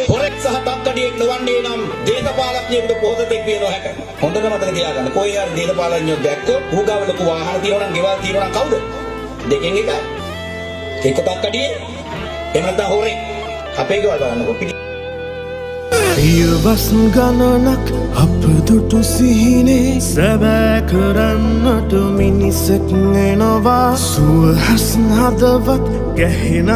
හොරෙක් සහ තක්කඩියෙක් නොවන්නේ නම් දේශපාලඥයෙකුට පොහොසතෙක් විය නොහැක. හොඳට මතක තියාගන්න. කොහේ හරි දේශපාලඥයෙක් දැක්කොත් ඌගාව ලොකු වාහන තියෙනවා නම් ගෙවල් තියෙනවා නම් කවුද? දෙකෙන් එකයි. එක තක්කඩියේ එහෙම නැත්නම් හොරෙක්. අපේ ගෙවල් බලන්නකො පිටි. පියවස් ගණනක් අප දුටු සිහිනේ සැබෑ කරන්නට මිනිසෙක් එනවා සුවහස් හදවත් ගැහෙන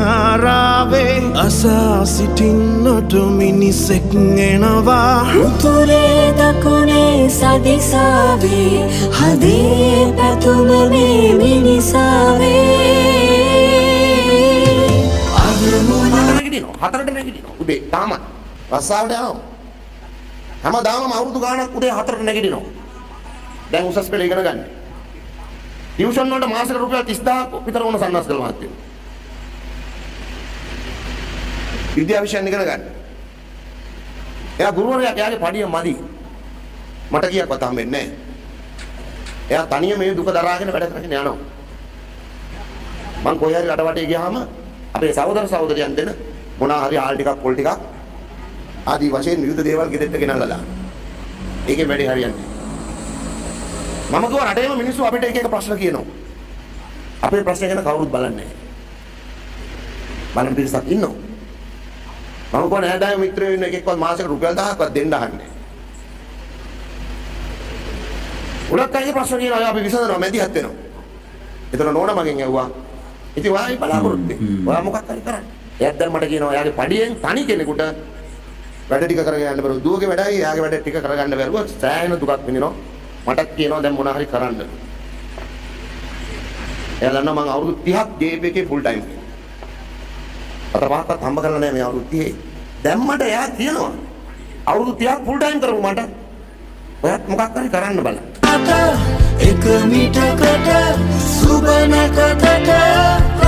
රාවේ අසා සිටින්නට මිනිසෙක් එනවා උතුරේ දකුණේ සදිසාවේ හදේ පැතුම මේ මිනිසාවේ අද මොනවා නැගිටිනවා හතරට නැගිටිනවා උදේ තාමත් රස්සාවට යනවා හැමදාම අවුරුදු ගාණක් උදේ 4ට නැගිටිනවා දැන් උසස් පෙළ ඉගෙන ගන්න ටියුෂන් වලට මාසෙකට රුපියල් 30000ක් විතර වුණ සන්නස්කල මහත්තයෝ විද්‍යා විෂයන් ඉගෙන ගන්න එයා ගුරුවරයා එයාගේ පඩිය මදි මට කීයක්වත් හම්බෙන්නේ නැහැ එයා තනියම මේ දුක දරාගෙන වැඩ කරගෙන යනවා මං කොහේ හරි රටවටේ ගියාම අපේ සහෝදර සහෝදරියන් දෙන මොනවා හරි ආල් ටිකක් පොල් ටිකක් ආදී වශයෙන් විවිධ දේවල් ගෙදරට ගෙනල්ලා දාන්න. ඒකෙන් වැඩි හරියන්නේ. මම කිව්වා රටේම මිනිස්සු අපිට එක එක ප්‍රශ්න කියනවා. අපේ ප්‍රශ්න ගැන කවුරුත් බලන්නේ නැහැ. බලන පිරිසක් ඉන්නවා. මම කිව්වා නෑදෑය මිත්‍රයෝ ඉන්න එකෙක්වත් මාසෙකට රුපියල් 1000ක්වත් දෙන්න අහන්නේ. උලක් අය ප්‍රශ්න කියනවා අපි විසඳනවා මැදිහත් වෙනවා. ඒතර නෝනා මගෙන් ඇහුවා. ඉතින් ඔයායි බලාපොරොත්තු වෙන්නේ. ඔයා මොකක් හරි කරන්නේ. එයාත් දැන් මට කියනවා එයාගේ පඩියෙන් තනි කෙනෙකුට වැඩ ටික කරගෙන යන්න බැරුව දුවගේ වැඩයි එයාගේ වැඩ ටික කරගන්න බැරුව සෑහෙන දුකක් විඳිනවා මටත් කියනවා දැන් මොනවා හරි කරන්න එයා දන්නවා මම අවුරුදු 30ක් ජේප් එකේ ෆුල් ටයිම් අත පහක්වත් හම්බ කරලා නැහැ මේ අවුරුදු 30 දැන් මට එයා කියනවා අවුරුදු 30ක් ෆුල් ටයිම් කරමු මට ඔයත් මොකක් හරි කරන්න බලන්න එක මිටකට සුබ නැකතට